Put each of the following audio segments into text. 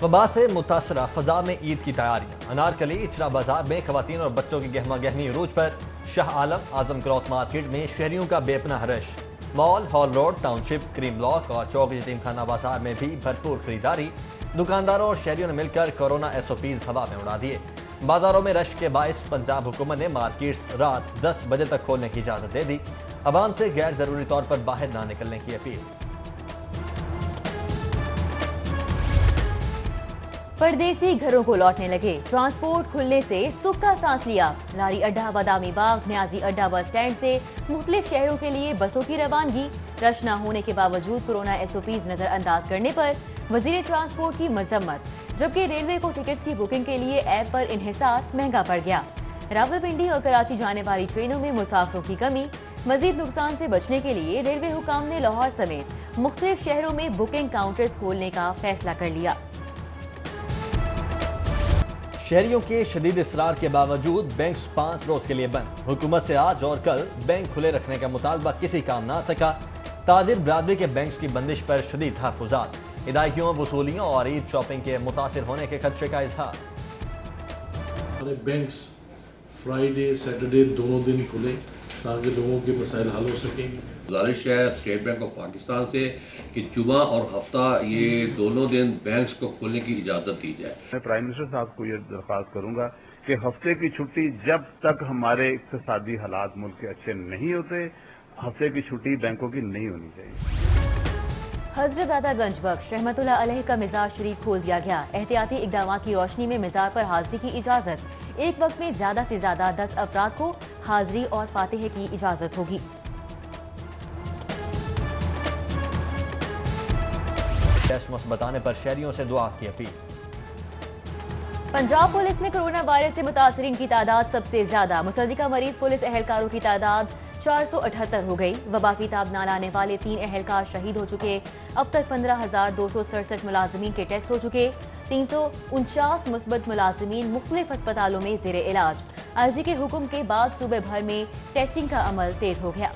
वबा से मुतासरा फजा में ईद की तैयारियां। अनारकली इचरा बाजार में खवातीन और बच्चों की गहमा गहमी अरूज पर। शाह आलम आजम क्लॉथ मार्केट में शहरियों का बेपनाह rush. Mall, hall road, township, Karim block और चौक यतीम खाना बाजार में भी भरपूर खरीदारी। दुकानदारों और शहरियों ने मिलकर कोरोना SOPs हवा में उड़ा दिए। बाजारों में रश के बायस पंजाब हुकूमत ने मार्केट्स रात 10 बजे तक खोलने की इजाज़त दे दी। अवाम से गैर जरूरी तौर पर बाहर ना निकलने की अपील। परदेसी घरों को लौटने लगे। ट्रांसपोर्ट खुलने से सुख का सांस लिया। लारी अड्डा, बादामी बाग, न्याजी अड्डा बस स्टैंड से मुख्तलिफ शहरों के लिए बसों की रवानगी। रश न होने के बावजूद कोरोना SOPs नजरअंदाज करने पर वजीर ट्रांसपोर्ट की मजम्मत। जबकि रेलवे को टिकट्स की बुकिंग के लिए ऐप पर इन्हिसार महंगा पड़ गया। रावलपिंडी और कराची जाने वाली ट्रेनों में मुसाफिरों की कमी। मजीद नुकसान से बचने के लिए रेलवे हुकाम ने लाहौर समेत मुख्तलिफ शहरों में बुकिंग काउंटर्स खोलने का फैसला कर लिया। शहरियों के शदीद इसरार के बावजूद बैंक 5 रोज के लिए बंद। हुकूमत से आज और कल बैंक खुले रखने का मुतालबा किसी काम ना सका। ताजिर बरादरी के बैंक की बंदिश पर शदीद तहफ़्फ़ुज़ात। इदायगियों, वसूलियों और ईद शॉपिंग के मुतासिर होने के खदशे का इजहार। हमारे बैंक्स फ्राइडे सैटरडे दोनों दिन खुले ताकि लोगों के मसाइल हल हो सकें। गुजारिश है स्टेट बैंक ऑफ पाकिस्तान से कि जुमा और हफ्ता ये दोनों दिन बैंक्स को खोलने की इजाज़त दी जाए। मैं प्राइम मिनिस्टर साहब को ये दरख्वास्त करूंगा कि हफ्ते की छुट्टी जब तक हमारे इक्तिसादी हालात मुल्क के अच्छे नहीं होते, हफ्ते की छुट्टी बैंकों की नहीं होनी चाहिए। हजरत दादागंज बख्श रहमतुल्लाह अलैह का मिज़ार शरीफ खोल दिया गया। एहतियाती इकदाम की रोशनी में मिज़ार पर हाजिरी की इजाज़त। एक वक्त में ज़्यादा से ज़्यादा 10 अफराद को हाजिरी और फातिहे की इजाज़त होगी। टेस्ट बताने पर शहरियों से दुआ की अपील। पंजाब पुलिस में कोरोना वायरस से मुतासरीन की तादाद सबसे ज्यादा। मुतल्लिका मरीज पुलिस एहलकारों की तादाद 478 हो गई। वबा की ताब ना लाने वाले 3 एहलकार शहीद हो चुके। अब तक 15,267 मुलाजमीन के टेस्ट हो चुके। 349 मुस्बत मुलाजमीन मुख्तलिफ अस्पतालों में जेर इलाज। IG के हुक्म के बाद सूबे भर में टेस्टिंग का अमल तेज हो गया।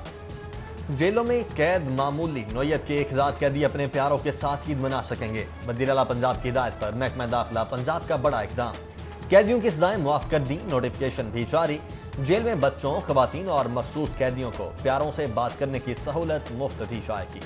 जेलों में कैद मामूली नौयत के 1000 कैदी अपने प्यारों के साथ ईद मना सकेंगे। वज़ीर आला पंजाब की हिदायत पर महकमा दाखिला पंजाब का बड़ा इक़दाम। कैदियों की सजाएं मुआफ कर दी, नोटिफिकेशन भी जारी। जेल में बच्चों, खवातीन और मखसूस कैदियों को प्यारों से बात करने की सहूलत मुफ्त दी जाएगी।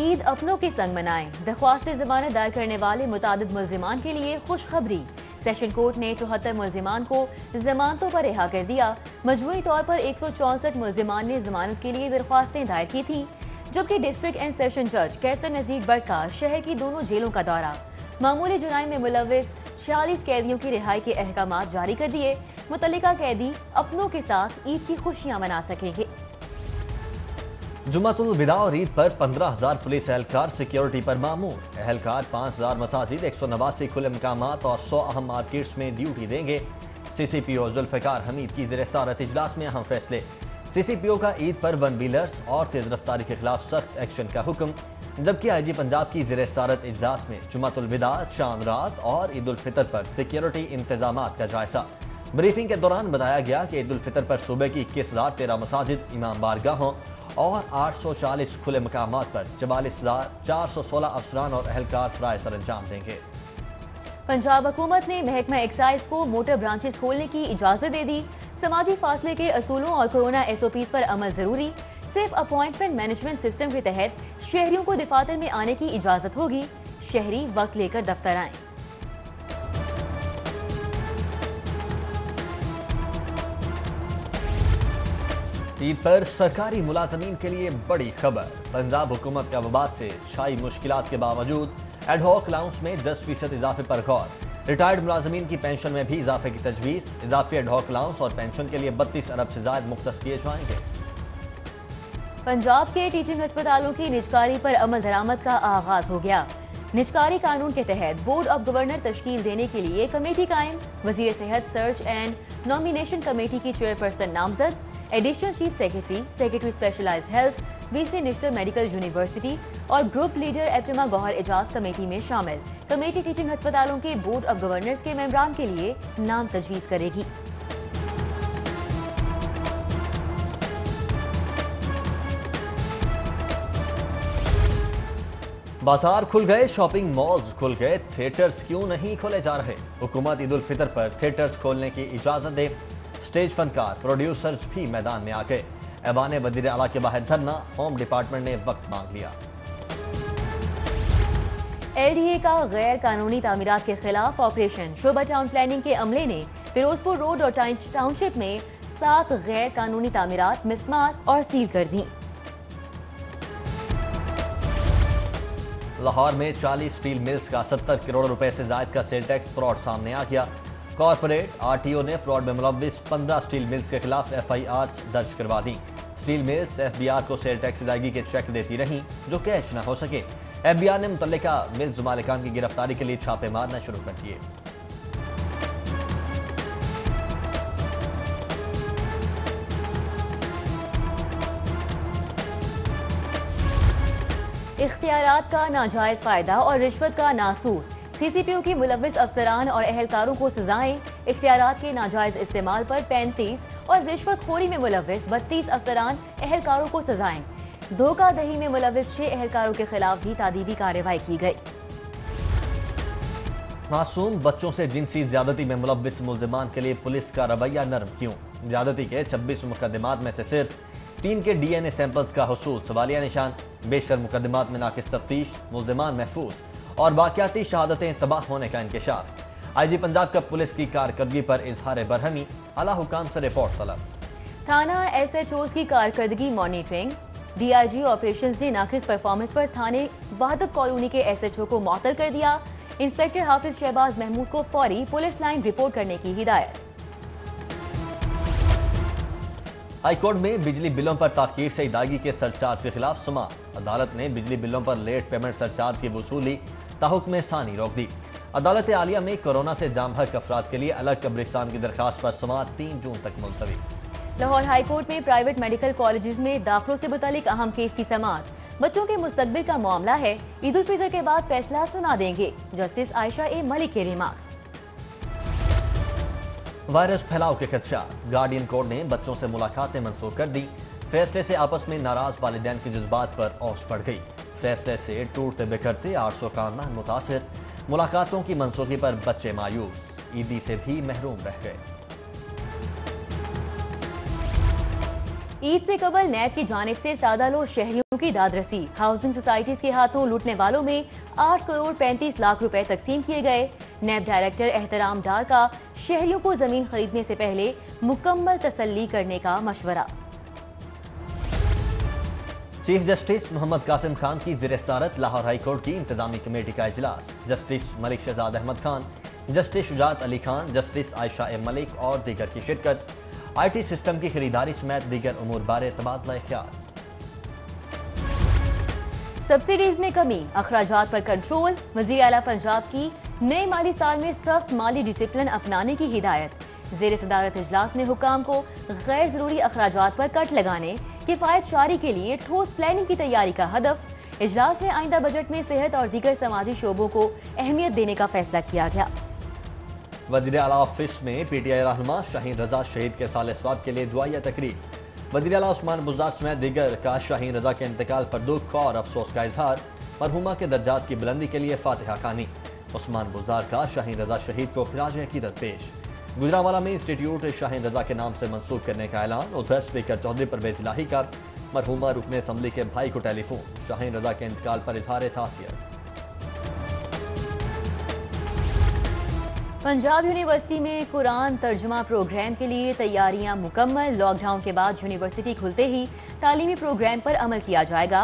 ईद अपनों के संग मनाएं। दरख्वास्त जमानत दायर करने वाले मुतादिद मुल्जिमान के लिए खुशखबरी। सेशन कोर्ट ने 74 मुल्जिमान को जमानतों पर रिहा कर दिया। मजमूई तौर पर 164 मुल्जिमान ने जमानत के लिए दरख्वास्तें दायर की थी। जबकि डिस्ट्रिक्ट एंड सेशन जज कैसर नजीर बट का शहर की दोनों जेलों का दौरा। मामूली जुराइम में मुलविस 46 कैदियों की रिहाई के अहकामात जारी कर दिए। मुतल्लिका कैदी अपनों के साथ ईद की खुशियां मना सकेंगे। जुमातुल विदा और ईद पर 15,000 पुलिस एहलकार सिक्योरिटी पर मामूर। एहलकार 5,000 मसाजिद, 189 खुले मकामात और 100 अहम मार्केट्स में ड्यूटी देंगे। CCPO जुल्फ़िकार हमीद की ज़ेर-ए-सदारत इजलास में अहम फैसले। CCPO का ईद पर वन व्हीलर्स और तेज रफ्तारी के खिलाफ सख्त एक्शन का हुक्म। जबकि IG पंजाब की ज़ेर-ए-सदारत इजलास में जुमातुल विदा, चांद रात और ईद उल फितर पर सिक्योरिटी इंतजामात का जायजा। ब्रीफिंग के दौरान बताया गया कि ईद उल फितर पर सूबे की 21,013 मसाजिद, इमाम बारगाहों और 840 खुले मकामात पर 44,416 अफसरान और एहलकार फराइज़ सर अंजाम देंगे। पंजाब हुकूमत ने महकमा एक्साइज को मोटर ब्रांचेस खोलने की इजाजत दे दी। समाजी फासले के असूलों और कोरोना SOPs पर अमल जरूरी। सिर्फ अपॉइंटमेंट मैनेजमेंट सिस्टम के तहत शहरियों को दफातर में आने की इजाजत होगी। शहरी वक्त लेकर दफ्तर आएं। ईद पर सरकारी मुलाजमीन के लिए बड़ी खबर। पंजाब हुकूमत का वबा से छाई मुश्किलात के बावजूद एडहॉक अलाउंस में 10% इजाफे पर गौर। रिटायर्ड मुलाजमीन की पेंशन में भी इजाफे की तजवीज़। इजाफी एडहॉक अलाउंस और पेंशन के लिए 32 अरब से ज़ायद मुख्तस किए जाएंगे। पंजाब के टीचिंग अस्पतालों की निजकारी पर अमल दरामद का आगाज हो गया। निजकारी कानून के तहत बोर्ड ऑफ गवर्नर तश्कील देने के लिए कमेटी कायम। वजीर सेहत सर्च एंड नॉमिनेशन कमेटी की चेयरपर्सन नामजद। Additional chief secretary, secretary specialized health, VC Nishtar medical university और ग्रुप लीडर एप्टिमा गौहर एजाज कमेटी में शामिल। कमेटी टीचिंग अस्पतालों के बोर्ड ऑफ गवर्नर्स के मेंबरान के लिए नाम तजवीज़ करेगी। बाजार खुल गए, शॉपिंग मॉल्स खुल गए, थिएटर्स क्यों नहीं खोले जा रहे? हुकूमत ईद उल फितर पर थिएटर्स खोलने की इजाजत दे। स्टेज फनकार, प्रोड्यूसर्स भी मैदान में आ गए। ऐवान वज़ीर आला के बाहर धरना, होम डिपार्टमेंट ने वक्त मांग लिया। LDA का गैर कानूनी तामीरात के खिलाफ ऑपरेशन। शोभा टाउन प्लानिंग के अमले ने फिरोजपुर रोड और टाउनशिप में 7 गैर कानूनी तामीरात मिसमार और सील कर दी। लाहौर में 40 स्टील मिल्स का 70 करोड़ रुपए से जायद का सेल टैक्स फ्रॉड सामने आ गया। कॉर्पोरेट RTO ने फ्रॉड में मुलव्विस 15 स्टील मिल्स के खिलाफ FIRs दर्ज करवा दी। स्टील मिल्स FBR को सेल टैक्स अदायगी के चेक देती रहीं जो कैश न हो सके। FBR ने मुतल्लिका मिल्स मालिकान की गिरफ्तारी के लिए छापे मारना शुरू कर दिए। इख्तियारात का नाजायज फायदा और रिश्वत का नासूर। CCPO की मुलव्विस अफसरान और एहलकारों को सजाएं। इख्तियारात के नाजायज इस्तेमाल पर 35 और रिश्वतखोरी में मुलव्विस 32 अफसरान एहलकारों को सजाएं। धोखाधड़ी में मुलव्विस 6 एहलकारों के खिलाफ भी तादीबी कार्रवाई की गई। मासूम बच्चों से जिनसी ज्यादती में मुलव्विस मुल्जिमान के लिए पुलिस का रवैया नरम क्यों? ज्यादती के 26 मुकदमात में से सिर्फ 3 के DNA सैंपल्स का हुसूल सवालिया निशान। बेशतर मुकदमात में नाकिस तफ्तीश, मुल्जिमान महफूज और वाक़याती शहादतें तबाह होने का इंकशाफ। IG पंजाब का पुलिस की कारकर्दगी पर इजहार बरहमी, आला हुकाम से रिपोर्ट तलब। थाना SHOs की कारकर्दगी मॉनिटरिंग। DIG ऑपरेशंस ने नाकिस परफॉर्मेंस पर थाने वाहदत कॉलोनी के SHO को मुअत्तल कर दिया। इंस्पेक्टर हाफिज शहबाज महमूद को फौरी पुलिस लाइन रिपोर्ट करने की हिदायत। हाई कोर्ट में बिजली बिलों पर ताखीर से अदायगी के सरचार्ज के खिलाफ समाअत। अदालत ने बिजली बिलों पर लेट पेमेंट सरचार्ज की वसूली ताहुक्म सानी रोक दी। अदालत आलिया में कोरोना से जाम हक अफराद के लिए अलग कब्रिस्तान की दरखास्त पर समाअत 3 जून तक मुलतवी। लाहौर हाई कोर्ट में प्राइवेट मेडिकल कॉलेजेस में दाखिलों से मुतालिक अहम केस की समाअत। बच्चों के मुस्तकबिल का मामला है, ईद उल फितर के बाद फैसला सुना देंगे। जस्टिस आयशा ए मलिक के रिमार्क्स। वायरस फैलाव के खदशा, गार्डियन कोर्ट ने बच्चों से मुलाकातें मंसूख कर दी। फैसले से आपस में नाराज वालिदैन के जज्बात पर औस बढ़ गई। फैसले से टूटते बिखरते 800 खानदान मुतासिर। मुलाकातों की मनसूखी पर बच्चे मायूस, ईदी से भी महरूम रह गए। ईद से कबल नैब की जानिब से सादा लो शहरियों की दादरसी। हाउसिंग सोसाइटीज के हाथों लूटने वालों में 8 करोड़ 35 लाख रुपए तकसीम किए गए। नैब डायरेक्टर एहतराम डार का शहरियों को जमीन खरीदने से पहले मुकम्मल तसल्ली करने का मशवरा। चीफ जस्टिस मोहम्मद कासिम खान की ज़ेर सदारत लाहौर हाई कोर्ट की इंतजामी कमेटी का इजलास। Justice Malik Shahzad Ahmad Khan, justice Shujaat Ali Khan, justice Ayesha A Malik और दीगर की शिरकत। IT सिस्टम की खरीदारी समेत दीगर उमूर बारे तबादला ख्याल। सब्सिडीज में कमी, अखराजात पर कंट्रोल। वज़ीर आला पंजाब की नए माली साल में सख्त माली डिसिप्लिन अपनाने की हिदायत। ज़ेर सदारत इजलास ने हुकाम को गैर जरूरी अखराजात पर कट लगाने, किफायत शारी के लिए ठोस प्लानिंग की तैयारी का हदफ। इजलास में आइंदा बजट में सेहत और दीगर समाजी शोबों को अहमियत देने का फैसला किया गया। वज़ीर आला ऑफिस में PTI रहनुमा शाहीन रजा शहीद के साल स्वाब के लिए दुआया तकरीब। वज़ीर आला उस्मान बुज़दार समेत दीगर का शाहीन रजा के इंतकाल पर दुख और अफसोस का इजहार। मरहुमा के दर्जात की बुलंदी के लिए फातिहा खानी। उस्मान बुज़दार का शाहीन रजा शहीद को खिराज अकीदत पेश। गुजरांवाला में इंस्टीट्यूट शाहीन रजा के नाम से मंसूब करने का ऐलान। उधर स्पीकर चौधरी परवेज इलाही का मरहुमा रुकने असम्बली के भाई को टेलीफोन। शाहीन रजा के इंतकाल पर इजहार तासियत। पंजाब यूनिवर्सिटी में कुरान तर्जुमा प्रोग्राम के लिए तैयारियां मुकम्मल। लॉकडाउन के बाद यूनिवर्सिटी खुलते ही तालीमी प्रोग्राम पर अमल किया जाएगा।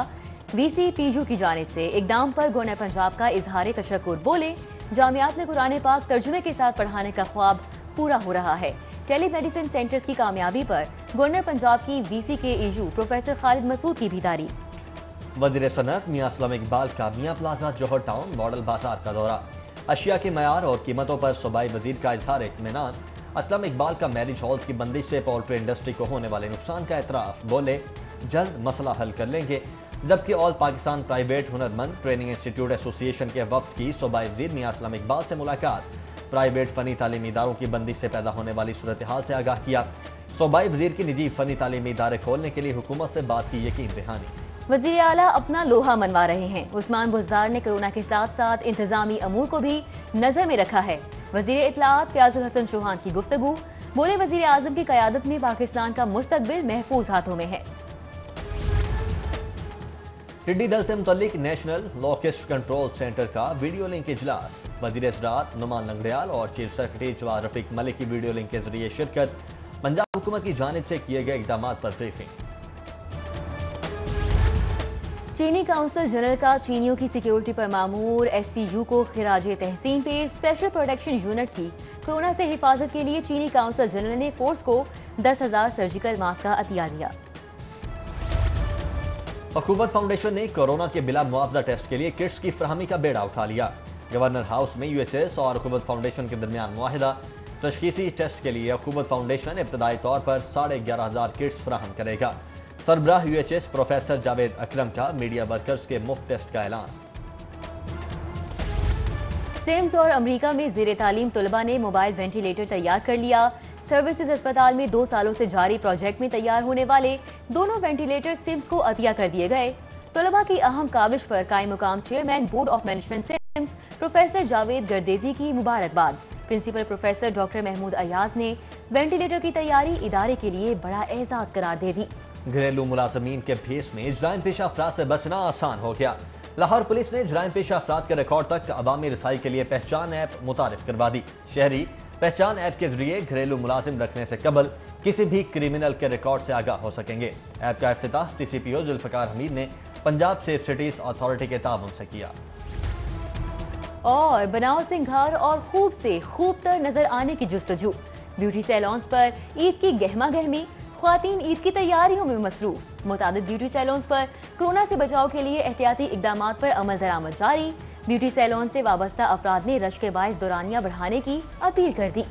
VC PJU की जानिब से इकदाम पर गवर्नर पंजाब का इजहार तशक्कुर। बोले, जामियात में कुरान पाक तर्जुमे के साथ पढ़ाने का ख्वाब पूरा हो रहा है। टेली मेडिसिन सेंटर्स की कामयाबी पर गवर्नर पंजाब की VC के EU प्रोफेसर खालिद मसूद की भी तारीफ। वज़ीर सनअत मियां असलम इकबाल का मियां प्लाजा जौहर टाउन मॉडल बाजार का दौरा। अशिया के मयार और कीमतों पर सूबाई वजीर का इजहार इत्मीनान। असलम इकबाल का मैरिज हॉल्स की बंदिश से पोल्ट्री इंडस्ट्री को होने वाले नुकसान का एतराफ। बोले, जल्द मसला हल कर लेंगे। जबकि ऑल पाकिस्तान प्राइवेट हुनरमंद ट्रेनिंग इंस्टीट्यूट एसोसिएशन के वक्त की सूबाई वजीर मियां असलम इकबाल से मुलाकात। प्राइवेट फनी तालीमी इदारों की बंदिश से पैदा होने वाली सूरत हाल से आगाह किया। सूबाई वजीर की निजी फनी तालीमी इदारे खोलने के लिए हुकूमत से बात की यकीन दहानी। वजीर आला अपना लोहा मनवा रहे हैं। उस्मान बुज़दार ने कोरोना के साथ साथ इंतजामी अमूर को भी नजर में रखा है। वजीर इत्तलात फयाजुल हसन चौहान की गुफ्तगू, बोले वजीर आजम की क़यादत में पाकिस्तान का मुस्तकबिल महफूज हाथों में है। टिड्डी दल से मुतल्लिक नेशनल लॉकेस्ट कंट्रोल सेंटर का वीडियो लिंक इजलास, वज़ीर ज़राअत नुमान लंगड़ियाल और चीफ सेक्रेटरी जवाद रफीक मलिक की वीडियो लिंक के जरिए शिरकत, पंजाब हुकूमत की जानिब से किए गए इक़दामात पर ब्रीफिंग। चीनी काउंसिल जनरल का चीनियों की सिक्योरिटी पर मामूर SPU को खिराजे तहसीन पेश। स्पेशल प्रोटेक्शन यूनिट की कोरोना से हिफाजत के लिए चीनी काउंसिल जनरल ने फोर्स को 10,000 सर्जिकल मास्क का अतिया दिया। हुकूमत फाउंडेशन ने कोरोना के बिला मुआवजा टेस्ट के लिए किट्स की फराहमी का बेड़ा उठा लिया। गवर्नर हाउस में UHS और हुकूमत फाउंडेशन के दरमियान मुआहिदा, तशखीसी टेस्ट के लिए हुकूमत फाउंडेशन इब्तदाई तौर पर 11,500 किट्स फराहम करेगा। सरबराह UHS प्रोफेसर जावेद अकरम का मीडिया वर्कर्स के मुफ्त टेस्ट का ऐलान। सिम्स और अमेरिका में ज़ेरे तालीम तलबा ने मोबाइल वेंटिलेटर तैयार कर लिया। सर्विसेज अस्पताल में 2 सालों से जारी प्रोजेक्ट में तैयार होने वाले दोनों वेंटिलेटर सिम्स को अतिया कर दिए गए। तलबा की अहम काविश पर कायम मुकाम chairman board of management SIMS professor Javed Gardezi की मुबारकबाद। Principal professor doctor Mahmood Ayaz ने वेंटिलेटर की तैयारी इदारे के लिए बड़ा एहसास करार दे दी। घरेलू मुलाजमीन के भेस में जराइम पेशा अफराद से बचना आसान हो गया। लाहौर पुलिस ने जराइम पेशा अफराद के रिकॉर्ड तक अवामी रसाई के लिए पहचान ऐप मुतारिफ करवा दी। शहरी पहचान ऐप के जरिए घरेलू मुलाजिम रखने से कबल किसी भी क्रिमिनल के रिकॉर्ड से आगाह हो सकेंगे। ऐप का इफ्तिताह CCPO जुल्फ़िकार हमीद ने पंजाब सेफ सिटीज अथॉरिटी के ताउन से किया। और बनाओ सिंगार और खूब से खूब तर नजर आने की जुस्तजू। ब्यूटी सैलॉन्स पर ईद की गहमा गहमी, ख्वातीन ईद की तैयारियों में मसरूफ। मुतादिद ब्यूटी सैलॉन्स पर कोरोना से बचाव के लिए एहतियाती इकदामात पर अमल दरामद जारी। ब्यूटी सैलॉन से वाबस्ता अफराद ने रश के बायस दौरानिया बढ़ाने की अपील कर दी।